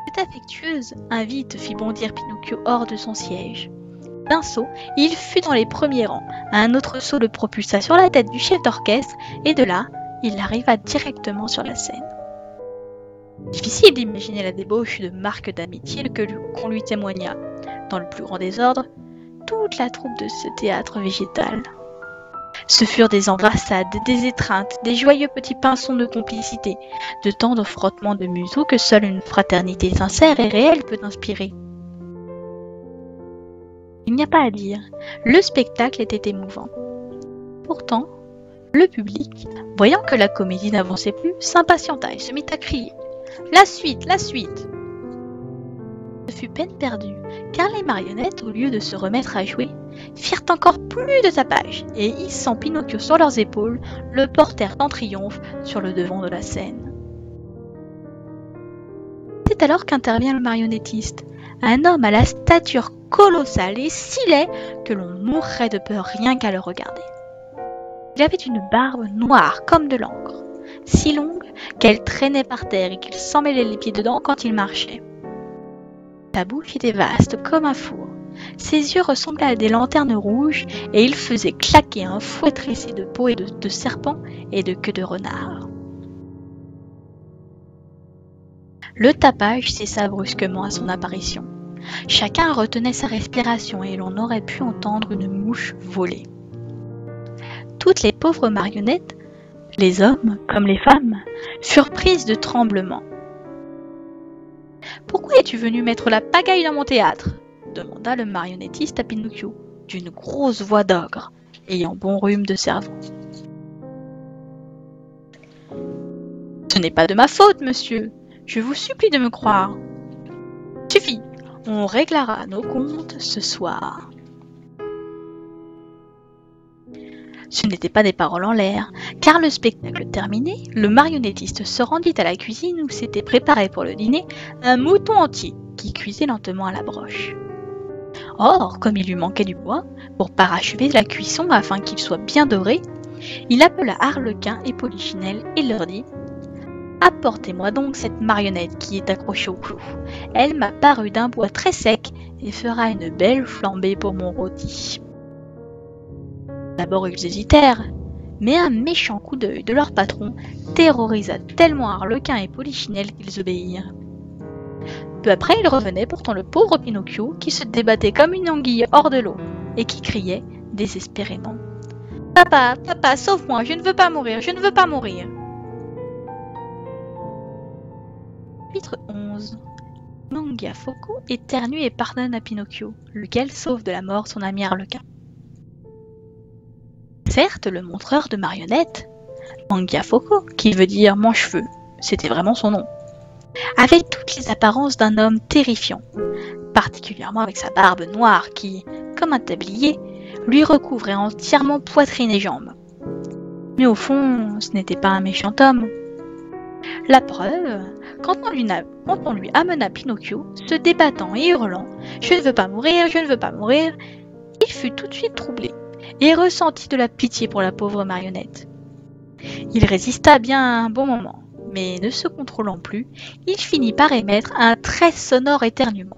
Cette affectueuse invite fit bondir Pinocchio hors de son siège. D'un saut, il fut dans les premiers rangs, un autre saut le propulsa sur la tête du chef d'orchestre, et de là, il arriva directement sur la scène. Difficile d'imaginer la débauche de marques d'amitié qu'on lui témoigna. Dans le plus grand désordre, toute la troupe de ce théâtre végétal. Ce furent des embrassades, des étreintes, des joyeux petits pinsons de complicité, de tendres frottements de museaux que seule une fraternité sincère et réelle peut inspirer. Il n'y a pas à dire, le spectacle était émouvant. Pourtant, le public, voyant que la comédie n'avançait plus, s'impatienta et se mit à crier « La suite, la suite !» Ce fut peine perdue, car les marionnettes, au lieu de se remettre à jouer, firent encore plus de tapage et, hissant Pinocchio sur leurs épaules, le portèrent en triomphe sur le devant de la scène. C'est alors qu'intervient le marionnettiste, un homme à la stature colossale et si laid que l'on mourrait de peur rien qu'à le regarder. Il avait une barbe noire comme de l'encre, si longue qu'elle traînait par terre et qu'il s'emmêlait les pieds dedans quand il marchait. Sa bouche était vaste comme un four, ses yeux ressemblaient à des lanternes rouges et il faisait claquer un fouet tressé de peau et de serpent et de queue de renard. Le tapage cessa brusquement à son apparition. Chacun retenait sa respiration et l'on aurait pu entendre une mouche voler. Toutes les pauvres marionnettes, les hommes comme les femmes, furent prises de tremblement. « Pourquoi es-tu venu mettre la pagaille dans mon théâtre ?» demanda le marionnettiste à Pinocchio, d'une grosse voix d'ogre, ayant bon rhume de cerveau. « Ce n'est pas de ma faute, monsieur. Je vous supplie de me croire. Suffit, on réglera nos comptes ce soir. » Ce n'étaient pas des paroles en l'air, car le spectacle terminé, le marionnettiste se rendit à la cuisine où s'était préparé pour le dîner un mouton entier qui cuisait lentement à la broche. Or, comme il lui manquait du bois, pour parachever la cuisson afin qu'il soit bien doré, il appela Arlequin et Polichinelle et leur dit « Apportez-moi donc cette marionnette qui est accrochée au clou. Elle m'a paru d'un bois très sec et fera une belle flambée pour mon rôti. » D'abord ils hésitèrent, mais un méchant coup d'œil de leur patron terrorisa tellement Arlequin et Polichinelle qu'ils obéirent. Peu après, il revenait pourtant le pauvre Pinocchio qui se débattait comme une anguille hors de l'eau et qui criait désespérément « Papa, papa, sauve-moi, je ne veux pas mourir, je ne veux pas mourir !» Chapitre 11. Mangiafoco éternue et pardonne à Pinocchio, lequel sauve de la mort son ami Arlequin. Certes, le montreur de marionnettes, Mangiafoco, qui veut dire mange-feu, c'était vraiment son nom, avait toutes les apparences d'un homme terrifiant, particulièrement avec sa barbe noire qui, comme un tablier, lui recouvrait entièrement poitrine et jambes. Mais au fond, ce n'était pas un méchant homme. La preuve, quand on lui amena Pinocchio, se débattant et hurlant « Je ne veux pas mourir, je ne veux pas mourir », il fut tout de suite troublé et ressentit de la pitié pour la pauvre marionnette. Il résista bien un bon moment, mais ne se contrôlant plus, il finit par émettre un très sonore éternuement.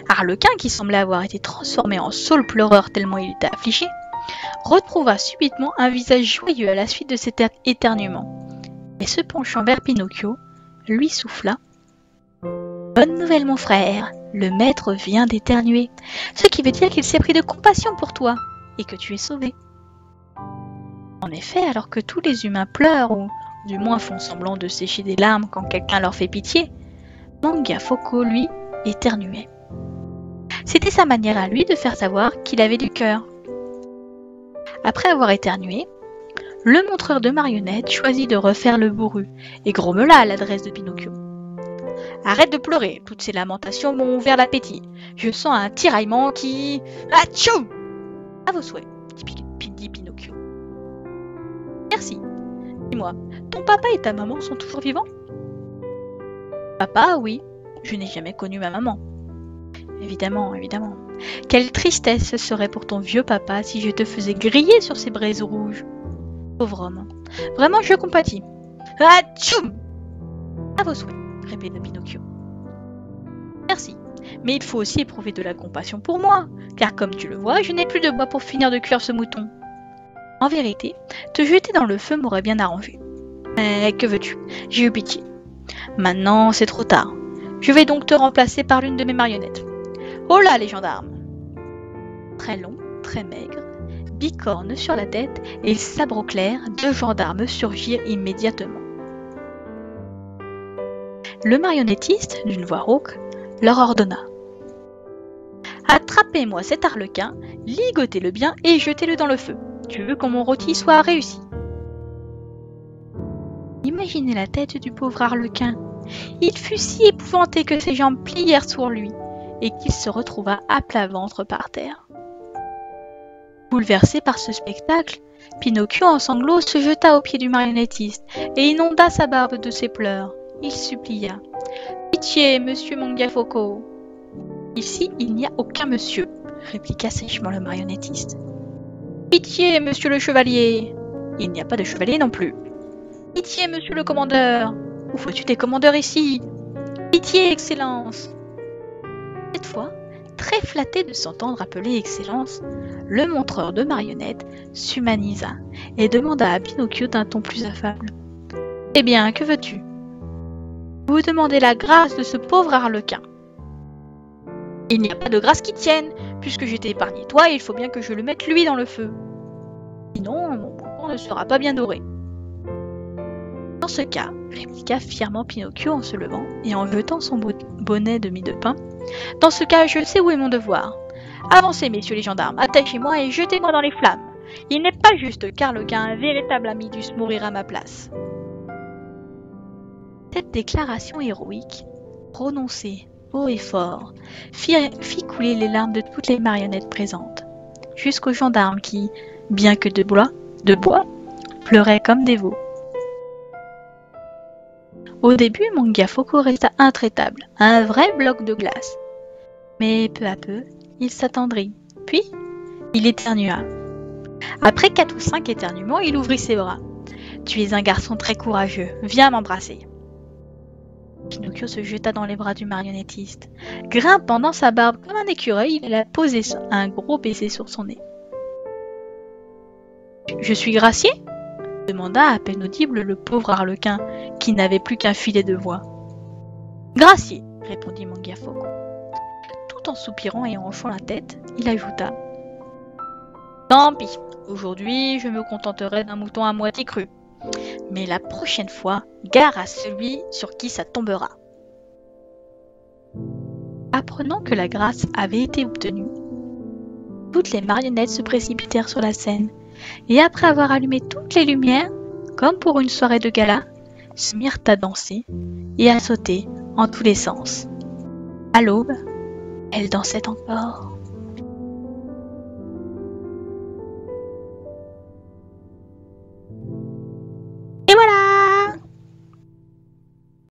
Arlequin, qui semblait avoir été transformé en saule pleureur tellement il était affligé, retrouva subitement un visage joyeux à la suite de cet éternuement, et se penchant vers Pinocchio, lui souffla « Bonne nouvelle mon frère, le maître vient d'éternuer, ce qui veut dire qu'il s'est pris de compassion pour toi, et que tu es sauvé. » En effet, alors que tous les humains pleurent, ou du moins font semblant de sécher des larmes quand quelqu'un leur fait pitié, Mangiafoco, lui, éternuait. C'était sa manière à lui de faire savoir qu'il avait du cœur. Après avoir éternué, le montreur de marionnettes choisit de refaire le bourru et grommela à l'adresse de Pinocchio. « Arrête de pleurer, toutes ces lamentations m'ont ouvert l'appétit. Je sens un tiraillement qui... Atchoum !»« À vos souhaits, » dit Pinocchio. « Merci. Dis-moi, ton papa et ta maman sont toujours vivants ?»« Papa, oui. Je n'ai jamais connu ma maman. » Évidemment, évidemment. Quelle tristesse ce serait pour ton vieux papa si je te faisais griller sur ces braises rouges. Pauvre homme. Vraiment, je compatis. Atchoum !»« À vos souhaits, » répéta Pinocchio. « Merci. Mais il faut aussi éprouver de la compassion pour moi, car comme tu le vois, je n'ai plus de bois pour finir de cuire ce mouton. En vérité, te jeter dans le feu m'aurait bien arrangé. Mais que veux-tu? J'ai eu pitié. Maintenant, c'est trop tard. Je vais donc te remplacer par l'une de mes marionnettes. Oh là, les gendarmes !» Très long, très maigre, bicorne sur la tête et sabre au clair, 2 gendarmes surgirent immédiatement. Le marionnettiste, d'une voix rauque, leur ordonna « Attrapez-moi cet arlequin, ligotez-le bien et jetez-le dans le feu. Tu veux que mon rôti soit réussi. » Imaginez la tête du pauvre arlequin. Il fut si épouvanté que ses jambes plièrent sur lui et qu'il se retrouva à plat ventre par terre. Bouleversé par ce spectacle, Pinocchio en sanglots se jeta aux pieds du marionnettiste et inonda sa barbe de ses pleurs. Il supplia « Pitié, monsieur Mangiafoco !»« Ici, il n'y a aucun monsieur, » répliqua sèchement le marionnettiste. « Pitié, monsieur le chevalier !»« Il n'y a pas de chevalier non plus. »« Pitié, monsieur le commandeur !»« Où faut-tu des commandeurs ici ?»« Pitié, Excellence !» Cette fois, très flatté de s'entendre appeler Excellence, le montreur de marionnettes s'humanisa et demanda à Pinocchio d'un ton plus affable. « Eh bien, que veux-tu ? Vous demandez la grâce de ce pauvre arlequin. »« Il n'y a pas de grâce qui tienne, puisque j'ai épargné toi, il faut bien que je le mette lui dans le feu. Sinon, mon bouton ne sera pas bien doré. » Dans ce cas, répliqua fièrement Pinocchio en se levant et en jetant son bonnet de mie de pain, « dans ce cas, je sais où est mon devoir. Avancez, messieurs les gendarmes, attachez-moi et jetez-moi dans les flammes. Il n'est pas juste qu'Arlequin, un véritable ami, dusse mourir à ma place. » Cette déclaration héroïque, prononcée haut et fort, fit couler les larmes de toutes les marionnettes présentes, jusqu'aux gendarmes qui, bien que de bois, pleuraient comme des veaux. Au début, Mangiafoco resta intraitable, un vrai bloc de glace. Mais peu à peu, il s'attendrit, puis il éternua. Après 4 ou 5 éternuements, il ouvrit ses bras. « Tu es un garçon très courageux, viens m'embrasser. » Pinocchio se jeta dans les bras du marionnettiste. Grimpant dans sa barbe comme un écureuil, il alla poser un gros baiser sur son nez. « Je suis gracié ?» demanda à peine audible le pauvre arlequin, qui n'avait plus qu'un filet de voix. « Gracié !» répondit Mangiafoco. Tout en soupirant et en hochant la tête, il ajouta « Tant pis, aujourd'hui je me contenterai d'un mouton à moitié cru. Mais la prochaine fois, gare à celui sur qui ça tombera. » Apprenant que la grâce avait été obtenue, toutes les marionnettes se précipitèrent sur la scène, et après avoir allumé toutes les lumières, comme pour une soirée de gala, se mirent à danser et à sauter en tous les sens. À l'aube, elle dansait encore.